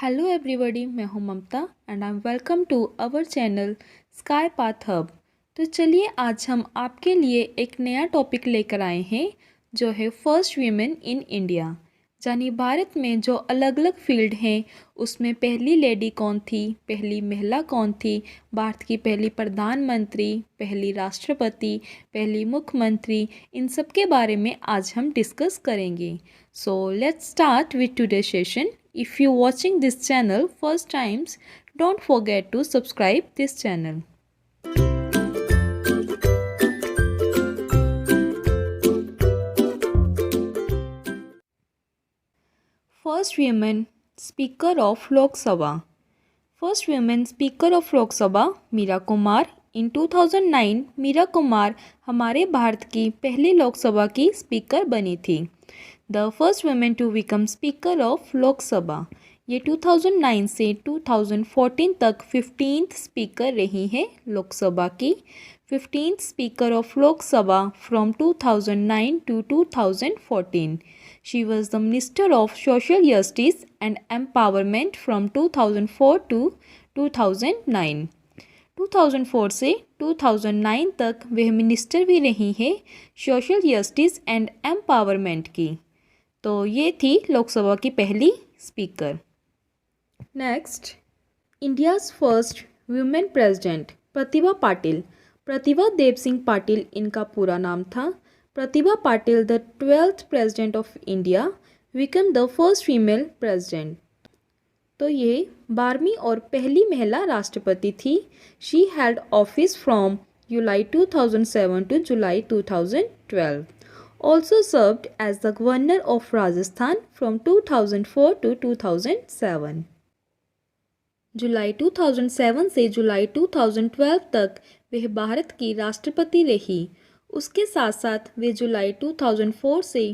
Hello everybody, मैं हूं Mamta and I am welcome to our channel Sky Path Hub. तो चलिए आज हम आपके लिए एक नया टॉपिक लेकर आए हैं जो है फर्स्ट वीमेन इन इंडिया। यानी भारत में जो अलग अलग फील्ड हैं उसमें पहली लेडी कौन थी, पहली महिला कौन थी, भारत की पहली प्रधानमंत्री, पहली राष्ट्रपति, पहली मुख्यमंत्री, इन सब के बारे में आज हम डिस्कस करेंगे। So let's start with today session. If you watching this channel first times, don't forget to subscribe this channel. First women speaker of Lok Sabha. First women speaker of Lok Sabha Meera Kumar. In 2009 Meera Kumar हमारे भारत की पहली लोकसभा की speaker बनी थी. The first women to become speaker of Lok Sabha. ये 2009 से 2014 तक 15th speaker रही हैं लोकसभा की. 15th speaker of Lok Sabha from 2009 to 2014. She was the minister of social justice and empowerment from 2004 to 2009. 2004 से 2009 तक वह मिनिस्टर भी रही हैं सोशल जस्टिस एंड एम्पावरमेंट की. तो ये थी लोकसभा की पहली speaker. Next, India's first women president Pratibha Patil. Pratibha Dev Singh Patil इनका पूरा नाम था. Pratibha Patil the 12th president of India become the first female president. तो ये 12वीं और पहली महिला राष्ट्रपति थी. She held office from July 2007 to July 2012. Also served as the governor of Rajasthan from 2004 to 2007. जुलाई 2007 से जुलाई 2012 तक वह भारत की राष्ट्रपति रही. उसके साथ साथ वे जुलाई 2004 से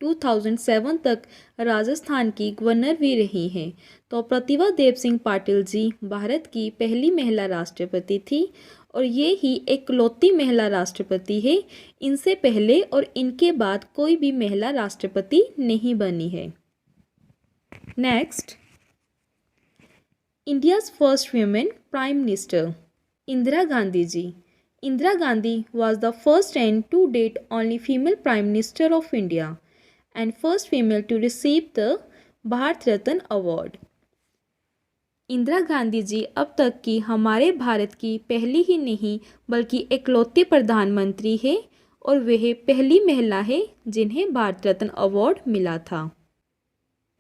2007 तक राजस्थान की गवर्नर भी रही हैं. तो प्रतिभा देव सिंह पाटिल जी भारत की पहली महिला राष्ट्रपति थी और ये ही इकलौती महिला राष्ट्रपति है. इनसे पहले और इनके बाद कोई भी महिला राष्ट्रपति नहीं बनी है. Next, India's first women prime minister Indira Gandhi ji. Indira Gandhi was the first and to date only female prime minister of India and first female to receive the Bharat Ratna award. Indira Gandhi ji अब तक की हमारे भारत की पहली ही नहीं बल्कि इकलौती प्रधानमंत्री है और वह पहली महिला है जिन्हें भारत रत्न अवार्ड मिला था.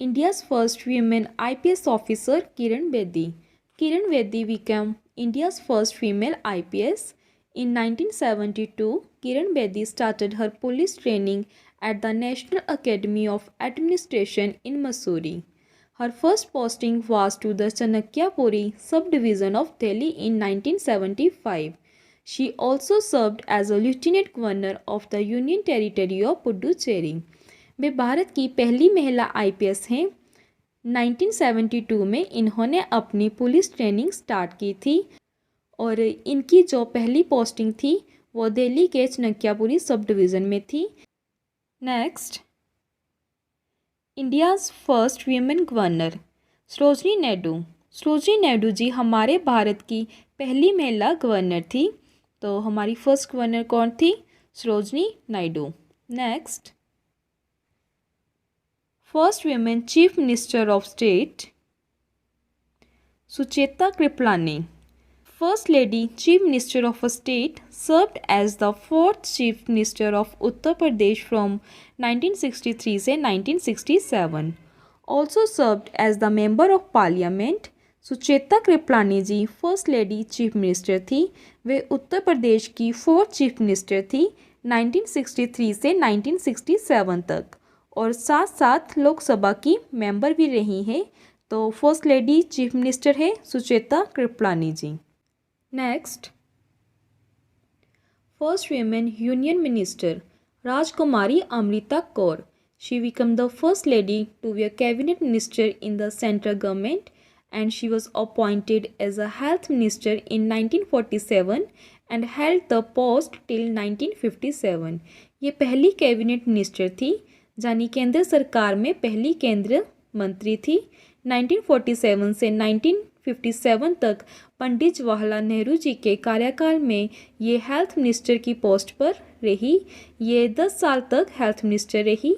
India's first women IPS officer Kiran Bedi. Kiran Bedi become India's first female IPS. In 1972, Kiran Bedi started her police training at the National Academy of Administration in Mussoorie. Her first posting was to the Chanakyapuri subdivision of Delhi in 1975. She also served as a lieutenant governor of the Union Territory of Puducherry. वे भारत की पहली महिला IPS हैं. 1972 में इन्होंने अपनी police training start की थी और इनकी जो पहली पोस्टिंग थी वो दिल्ली के चनक्यापुरी सब डिवीज़न में थी. Next, India's first women governor Sarojini Naidu. Sarojini Naidu ji हमारे भारत की पहली महिला गवर्नर थी. तो हमारी फर्स्ट गवर्नर कौन थी? Sarojini Naidu. Next, first women chief minister of state Sucheta Kripalani. First Lady Chief Minister of a state, served as the 4th Chief Minister of Uttar Pradesh from 1963 से 1967. Also served as the Member of Parliament. Sucheta Kripalani ji first lady chief minister थी. वे उत्तर प्रदेश की 4th chief minister थी 1963 से 1967 तक और साथ साथ लोकसभा की मेंबर भी रही हैं. तो फर्स्ट लेडी चीफ मिनिस्टर है Sucheta Kripalani ji. Next, first women union minister Rajkumari Amrita Kaur. She become the first lady to be a cabinet minister in the central government and she was appointed as a health minister in 1947 and held the post till 1957. ये पहली cabinet minister थी यानी केंद्र सरकार में पहली केंद्रीय मंत्री थी. 1947 से 1957 तक पंडित जवाहरलाल नेहरू जी के कार्यकाल में ये हेल्थ मिनिस्टर की पोस्ट पर रही। ये 10 साल तक हेल्थ मिनिस्टर रही।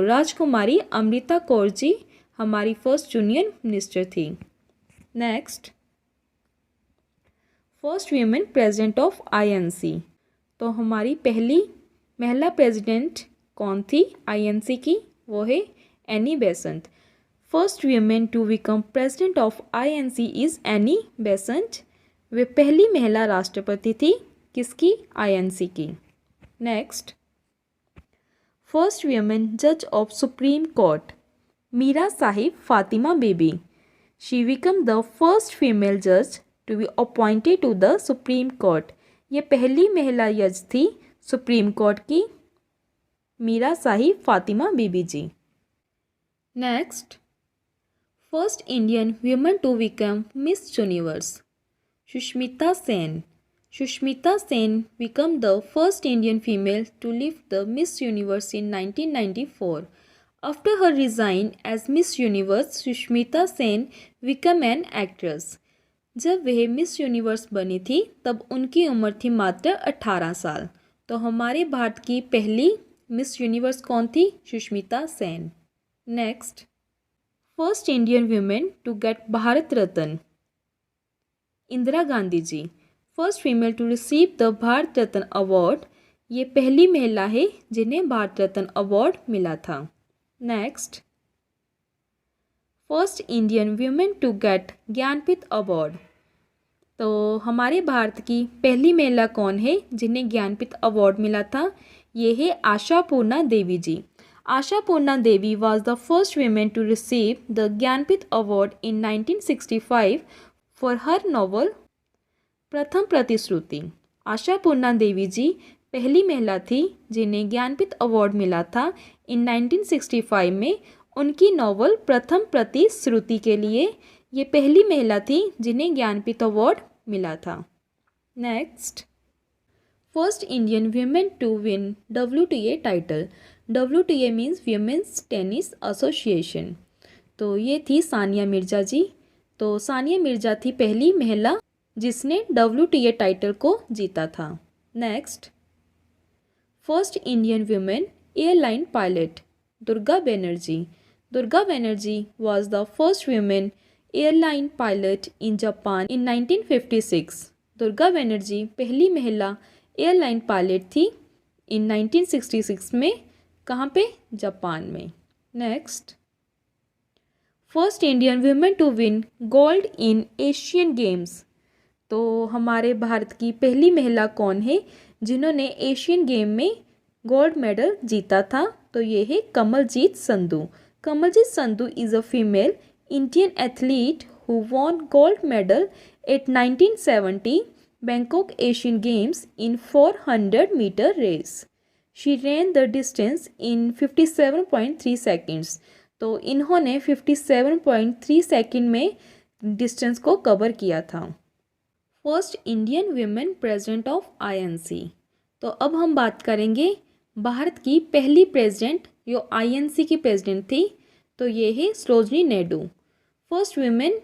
राजकुमारी अमृता कौर जी हमारी फर्स्ट यूनियन मिनिस्टर थी। Next, first women president of INC. तो हमारी पहली महिला प्रेसिडेंट कौन थी आईएनसी की? वो है Annie Besant. First women to become president of INC is Annie Besant. वे पहली महिला राष्ट्रपति थी किसकी? आईएनसी की। नेक्स्ट, फर्स्ट वीमेन जज of supreme court, Meera Sahib Fatima Bibi. She become the first female जज to be appointed to the supreme court. ये पहली महिला जज थी सुप्रीम कोर्ट की, मीरा साहिब फातिमा बीबी जी। Next, first Indian women to become miss universe, Sushmita Sen. Sushmita Sen become the first Indian female to lift the Miss Universe in 1994. After her resign as Miss Universe, Sushmita Sen became an actress. जब वह miss universe बनी थी तब उनकी उम्र थी मात्र 18 साल। तो हमारे भारत की पहली मिस यूनिवर्स कौन थी? Sushmita Sen. Next, first Indian women to get Bharat Ratna, Indira Gandhi ji. First female to receive the Bharat Ratna award. ये पहली महिला है जिन्हें भारत रत्न अवार्ड मिला था। Next, first Indian women to get Jnanpith award. तो हमारे भारत की पहली महिला कौन है जिन्हें ज्ञानपीठ अवार्ड मिला था? ये है Ashapurna Devi ji. Ashapurna Devi was the first women to receive the Jnanpith award in 1965 for her novel Pratham Pratishruti. Ashapurna Devi जी पहली महिला थी जिन्हें ज्ञानपीठ अवार्ड मिला था इन 1965 में उनकी नॉवल प्रथम प्रतिश्रुति के लिए। ये पहली महिला थी जिन्हें ज्ञानपीठ अवार्ड मिला था। Next, first Indian women to win WTA title. WTA means women's tennis association. तो ये थी सानिया मिर्ज़ा जी। तो सानिया मिर्ज़ा थी पहली महिला जिसने WTA टाइटल को जीता था। Next, first Indian women airline pilot, Durga Banerjee. Durga Banerjee was the first woman airline pilot in Japan in 1956. Durga Banerjee पहली महिला एयरलाइन पायलट थी इन 1966 में। कहाँ पे? जापान में। Next, first Indian women to win gold in Asian Games. तो हमारे भारत की पहली महिला कौन है जिन्होंने एशियन गेम में गोल्ड मेडल जीता था? तो ये है Kamaljeet Sandhu. Kamaljeet Sandhu is a female Indian athlete who won gold medal at 1970 Bangkok Asian Games in 400-meter race. She ran the distance in 57.3 seconds. तो इन्होंने 57.3 सेकेंड में डिस्टेंस को कवर किया था। First Indian women president of INC. तो अब हम बात करेंगे भारत की पहली प्रेसिडेंट जो आईएनसी की प्रेसिडेंट थी। तो ये है Sarojini Naidu. First women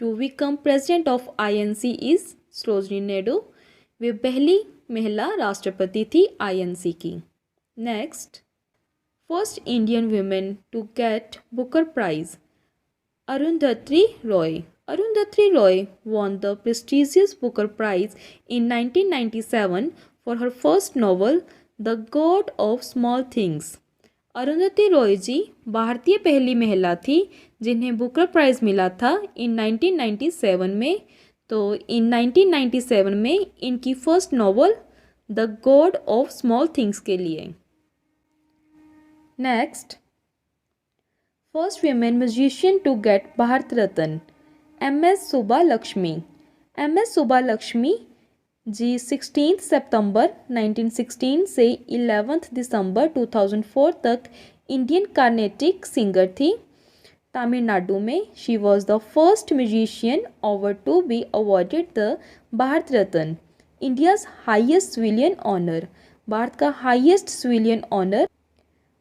to become president of INC is Sarojini Naidu. वे पहली महिला राष्ट्रपति थी आईएनसी की। Next, first Indian women to get Booker prize, Arundhati Roy. Arundhati Roy won the prestigious Booker Prize in 1997 for her first novel, The God of Small Things. Arundhati Roy ji भारतीय पहली महिला थी जिन्हें बुकर प्राइज़ मिला था इन 1997 में। तो इन 1997 में इनकी first novel The God of Small Things के लिए। Next, first women musician to get Bharat Ratna, MS Subbulakshmi. MS Subbulakshmi ji 16 सितंबर 1916 से 11 दिसंबर 2004 तक इंडियन कार्नेटिक सिंगर थी तमिलनाडु में। She was the first musician ever to be awarded the Bharat Ratna, India's highest civilian honour. Bharat का highest civilian honour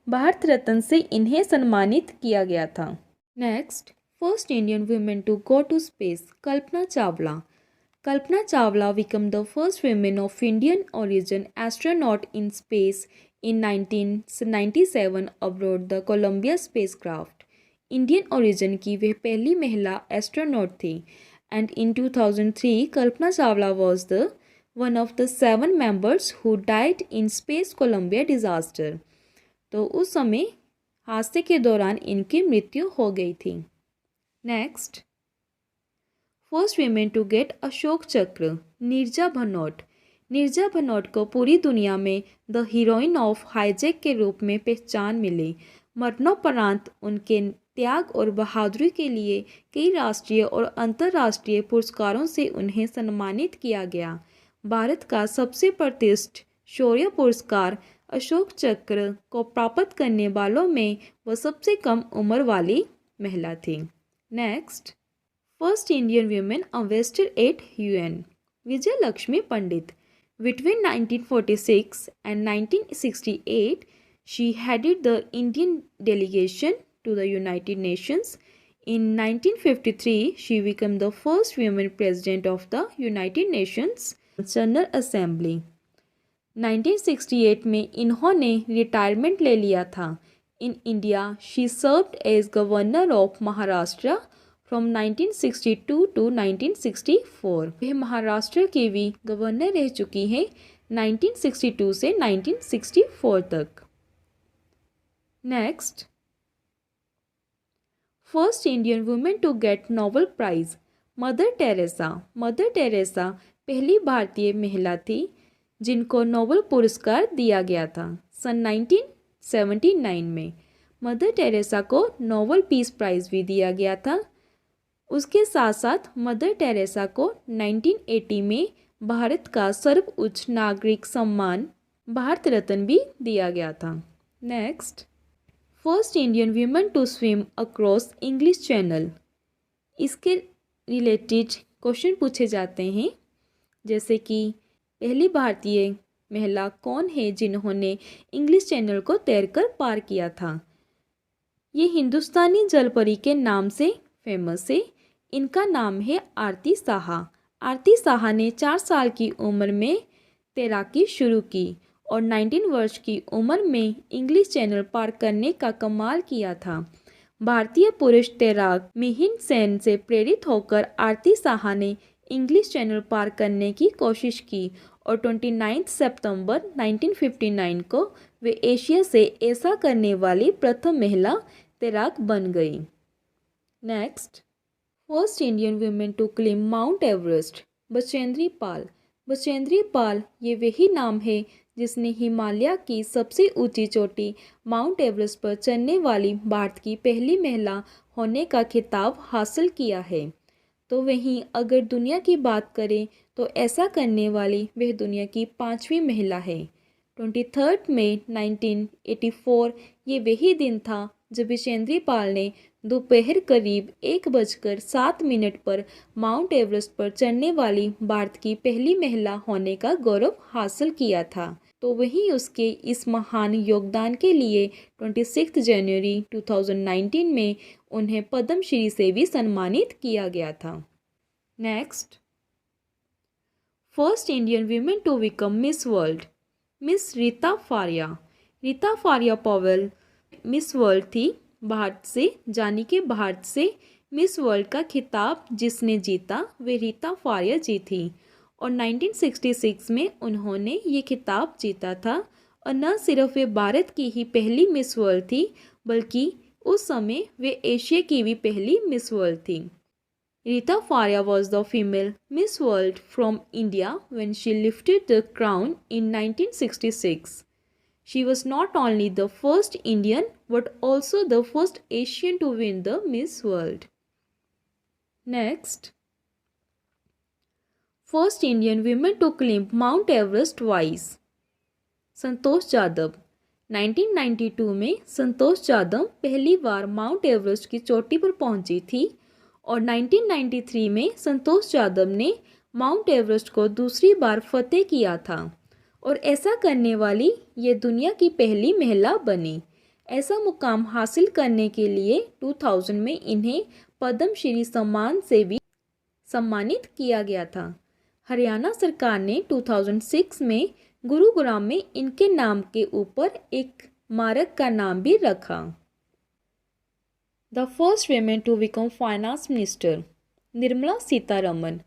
Bharat Ratna से इन्हें सम्मानित किया गया था। Next, First Indian woman to go to space, Kalpana Chawla. Kalpana Chawla became the first woman of Indian origin astronaut in space in 1997 aboard the Columbia spacecraft. Indian origin की वह पहली महिला एस्ट्रोनॉट थी and in 2003 Kalpana Chawla was the one of the 7 members who died in space Columbia disaster. तो उस समय हादसे के दौरान इनकी मृत्यु हो गई थी. Next, first women to get Ashok Chakra, Neerja Bhanot. Neerja Bhanot को पूरी दुनिया में द हीरोइन ऑफ हाईजैक के रूप में पहचान मिली. मरणोपरांत उनके त्याग और बहादुरी के लिए कई राष्ट्रीय और अंतर्राष्ट्रीय पुरस्कारों से उन्हें सम्मानित किया गया. भारत का सबसे प्रतिष्ठित शौर्य पुरस्कार अशोक चक्र को प्राप्त करने वालों में वह सबसे कम उम्र वाली महिला थी. Next, first Indian women ambassador at UN, Vijaya Lakshmi Pandit. Between 1946 and 1968, she headed the Indian delegation to the United Nations. In 1953, she became the first woman president of the United Nations General Assembly. 1968 में इन्होंने retirement ले लिया था. In India she served as governor of Maharashtra from 1962 to 1964. वह महाराष्ट्र के भी governor रह चुकी हैं 1962 से 1964 तक. Next, first Indian women to get Nobel prize, Mother Teresa. Mother Teresa पहली भारतीय महिला थी जिनको नोबेल पुरस्कार दिया गया था सन 1979 में. मदर टेरेसा को नोबेल पीस प्राइज़ भी दिया गया था. उसके साथ साथ मदर टेरेसा को 1980 में भारत का सर्वोच्च नागरिक सम्मान भारत रत्न भी दिया गया था. Next, first Indian women to swim across English Channel. इसके रिलेटेड क्वेश्चन पूछे जाते हैं, जैसे कि पहली भारतीय महिला कौन है जिन्होंने इंग्लिश चैनल को तैरकर पार किया था. ये हिंदुस्तानी जलपरी के नाम से फेमस है. इनका नाम है आरती साहा. आरती साहा ने 4 साल की उम्र में तैराकी शुरू की और 19 वर्ष की उम्र में इंग्लिश चैनल पार करने का कमाल किया था. भारतीय पुरुष तैराक मिहिर सेन से प्रेरित होकर आरती साहा ने इंग्लिश चैनल पार करने की कोशिश की और 29 सितंबर 1959 को वे एशिया से ऐसा करने वाली प्रथम महिला तैराक बन गई. Next, first Indian women to climb Mount Everest, Bachendri Pal. Bachendri Pal ये वही नाम है जिसने हिमालय की सबसे ऊंची चोटी माउंट एवरेस्ट पर चढ़ने वाली भारत की पहली महिला होने का खिताब हासिल किया है. तो वहीं अगर दुनिया की बात करें तो ऐसा करने वाली वह दुनिया की 5वीं महिला है. 23 मई 1984 ये वही दिन था जब बचेंद्री पाल ने दोपहर करीब 1:07 पर माउंट एवरेस्ट पर चढ़ने वाली भारत की पहली महिला होने का गौरव हासिल किया था. तो वहीं उसके इस महान योगदान के लिए 26 जनवरी 2019 में उन्हें पद्मश्री से भी सम्मानित किया गया था. Next, first Indian women to become Miss World, miss Rita Faria. Rita Faria Powell Miss World थी भारत से, जानी के भारत से मिस वर्ल्ड का खिताब जिसने जीता वे रीता फारिया जी थी और 1966 में उन्होंने ये खिताब जीता था. और न सिर्फ वे भारत की ही पहली मिस वर्ल्ड थी बल्कि उस समय वे एशिया की भी पहली मिस वर्ल्ड थी. Reita Faria was the female Miss World from India when she lifted the crown in 1966. She was not only the first Indian but also the first Asian to win the Miss World. Next, first Indian woman to climb Mount Everest twice, Santosh Jadhav. 1992 में संतोष जाधव पहली बार mount Everest की चोटी पर पहुंची थी और 1993 में संतोष जाधव ने माउंट एवरेस्ट को दूसरी बार फतेह किया था और ऐसा करने वाली ये दुनिया की पहली महिला बनी. ऐसा मुकाम हासिल करने के लिए 2000 में इन्हें पद्मश्री सम्मान से भी सम्मानित किया गया था। हरियाणा सरकार ने 2006 में गुरुग्राम में इनके नाम के ऊपर एक स्मारक का नाम भी रखा। The first women to become finance minister, Nirmala Sitharaman.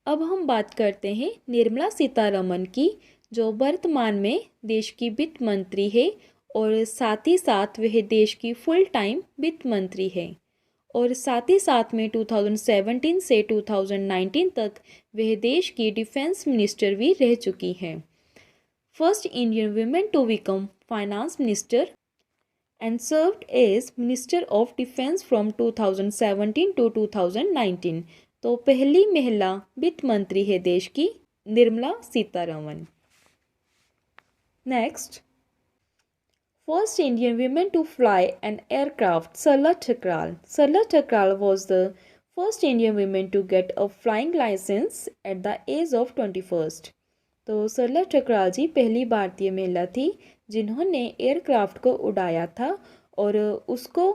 अब हम बात करते हैं निर्मला सीतारमन की, जो वर्तमान में देश की वित्त मंत्री है और साथ ही साथ वह देश की फुल टाइम वित्त मंत्री है और साथ ही साथ में 2017 से 2019 तक वह देश की डिफेंस मिनिस्टर भी रह चुकी हैं। First Indian women to become finance minister and served as minister of defence from 2017 to 2019। तो पहली महिला वित्त मंत्री है देश की Nirmala Sitharaman. Next, first Indian woman to fly an aircraft, Sarla Thakral. Sarla Thakral was the first Indian woman to get a flying license at the age of 21st. तो सरला ठकराल जी पहली भारतीय महिला थी जिन्होंने एयरक्राफ्ट को उड़ाया था और उसको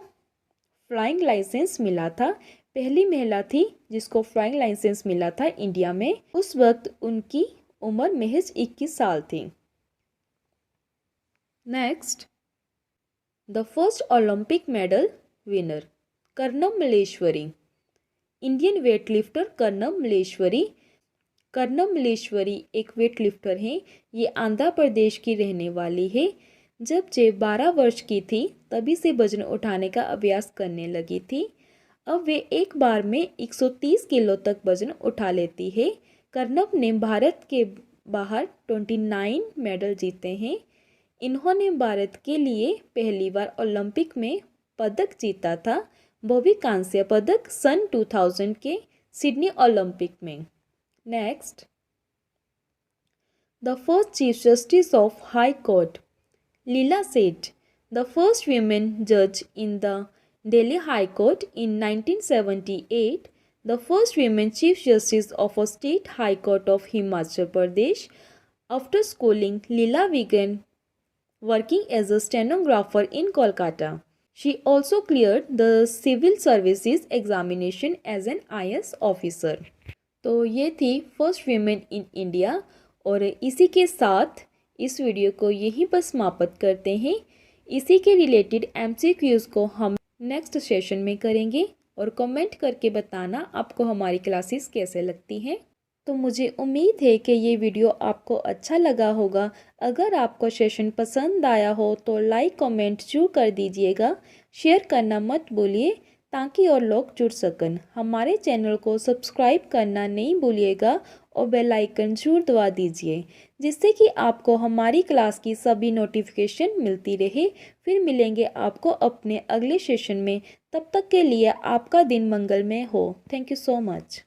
फ्लाइंग लाइसेंस मिला था। पहली महिला थी जिसको फ्लाइंग लाइसेंस मिला था इंडिया में। उस वक्त उनकी उम्र महज 21 साल थी। Next, the first Olympic medal winner, Karnam Malleswari. Indian weightlifter Karnam Malleswari. Karnam Malleswari एक वेटलिफ्टर हैं। ये आंध्र प्रदेश की रहने वाली है। जब जे 12 वर्ष की थी तभी से वजन उठाने का अभ्यास करने लगी थी। अब वे एक बार में 130 किलो तक वजन उठा लेती है। कर्णम ने भारत के बाहर 29 मेडल जीते हैं। इन्होंने भारत के लिए पहली बार ओलंपिक में पदक जीता था, वो भी कांस्य पदक सन 2000 के सिडनी ओलंपिक में। Next, the first chief justice of high court, Leela Seth. The first women जज in the Delhi High Court in 1978। The first women chief justice of a state high court of Himachal Pradesh. After schooling, Leela began working as a stenographer in Kolkata. She also cleared the civil services examination as an IAS officer. तो ये थी first women in India और इसी के साथ इस video को यहीं पर समाप्त करते हैं। इसी के रिलेटेड MCQs को हम नेक्स्ट सेशन में करेंगे और कमेंट करके बताना आपको हमारी क्लासेस कैसे लगती हैं। तो मुझे उम्मीद है कि ये वीडियो आपको अच्छा लगा होगा। अगर आपको सेशन पसंद आया हो तो लाइक कमेंट जरूर कर दीजिएगा। शेयर करना मत भूलिए ताकि और लोग जुड़ सकन। हमारे चैनल को सब्सक्राइब करना नहीं भूलिएगा और बेल आइकन जरूर दबा दीजिए जिससे कि आपको हमारी क्लास की सभी नोटिफिकेशन मिलती रहे। फिर मिलेंगे आपको अपने अगले सेशन में। तब तक के लिए आपका दिन मंगलमय हो। Thank you so much.